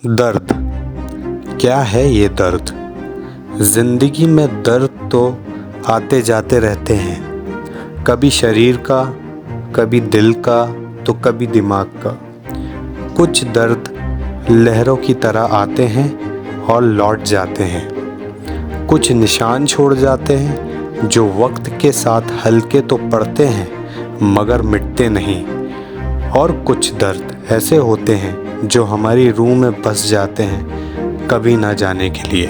दर्द। क्या है ये दर्द? ज़िंदगी में दर्द तो आते जाते रहते हैं, कभी शरीर का, कभी दिल का, तो कभी दिमाग का। कुछ दर्द लहरों की तरह आते हैं और लौट जाते हैं। कुछ निशान छोड़ जाते हैं जो वक्त के साथ हल्के तो पड़ते हैं मगर मिटते नहीं। और कुछ दर्द ऐसे होते हैं जो हमारी रूह में बस जाते हैं, कभी ना जाने के लिए।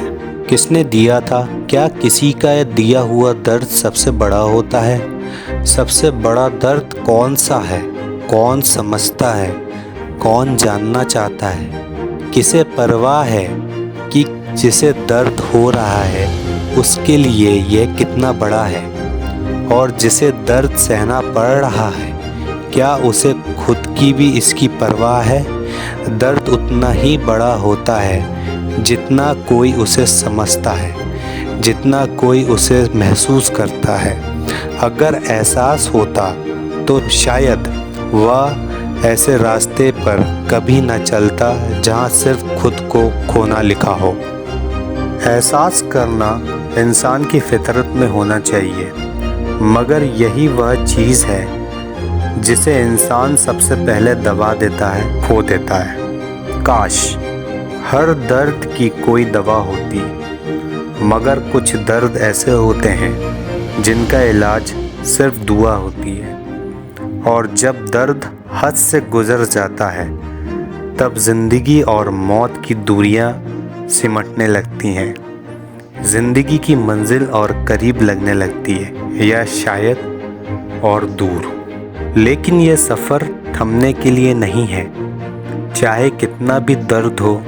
किसने दिया था? क्या किसी का ये दिया हुआ दर्द सबसे बड़ा होता है? सबसे बड़ा दर्द कौन सा है? कौन समझता है? कौन जानना चाहता है? किसे परवाह है कि जिसे दर्द हो रहा है उसके लिए यह कितना बड़ा है? और जिसे दर्द सहना पड़ रहा है, क्या उसे खुद की भी इसकी परवाह है? दर्द उतना ही बड़ा होता है जितना कोई उसे समझता है, जितना कोई उसे महसूस करता है। अगर एहसास होता तो शायद वह ऐसे रास्ते पर कभी न चलता जहाँ सिर्फ खुद को खोना लिखा हो। एहसास करना इंसान की फितरत में होना चाहिए, मगर यही वह चीज़ है जिसे इंसान सबसे पहले दबा देता है, खो देता है। काश हर दर्द की कोई दवा होती, मगर कुछ दर्द ऐसे होते हैं जिनका इलाज सिर्फ दुआ होती है। और जब दर्द हद से गुज़र जाता है तब ज़िंदगी और मौत की दूरियां सिमटने लगती हैं। ज़िंदगी की मंजिल और करीब लगने लगती है, या शायद और दूर। लेकिन यह सफ़र थमने के लिए नहीं है। चाहे कितना भी दर्द हो,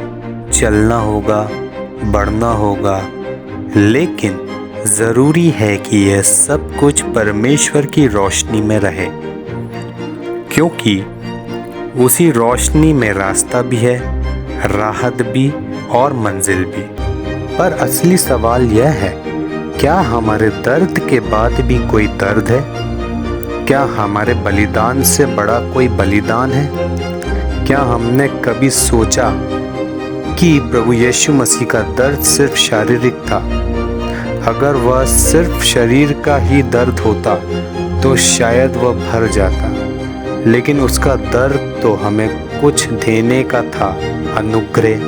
चलना होगा, बढ़ना होगा। लेकिन ज़रूरी है कि यह सब कुछ परमेश्वर की रोशनी में रहे, क्योंकि उसी रोशनी में रास्ता भी है, राहत भी और मंजिल भी। पर असली सवाल यह है, क्या हमारे दर्द के बाद भी कोई दर्द है? क्या हमारे बलिदान से बड़ा कोई बलिदान है? क्या हमने कभी सोचा कि प्रभु यीशु मसीह का दर्द सिर्फ शारीरिक था? अगर वह सिर्फ शरीर का ही दर्द होता तो शायद वह भर जाता, लेकिन उसका दर्द तो हमें कुछ देने का था, अनुग्रह,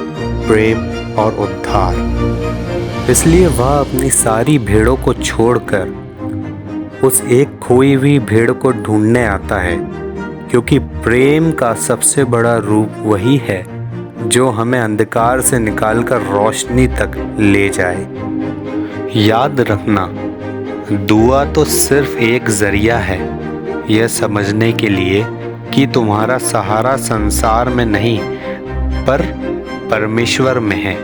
प्रेम और उद्धार। इसलिए वह अपनी सारी भेड़ों को छोड़कर उस एक खोई हुई भेड़ को ढूंढने आता है, क्योंकि प्रेम का सबसे बड़ा रूप वही है जो हमें अंधकार से निकालकर रोशनी तक ले जाए। याद रखना, दुआ तो सिर्फ एक जरिया है यह समझने के लिए कि तुम्हारा सहारा संसार में नहीं पर परमेश्वर में है।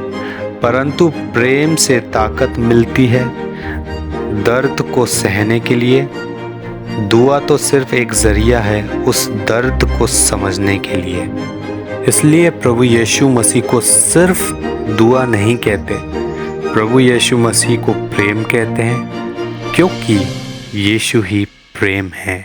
परंतु प्रेम से ताकत मिलती है दर्द को सहने के लिए। दुआ तो सिर्फ एक जरिया है उस दर्द को समझने के लिए। इसलिए प्रभु यीशु मसीह को सिर्फ दुआ नहीं कहते, प्रभु यीशु मसीह को प्रेम कहते हैं, क्योंकि यीशु ही प्रेम है।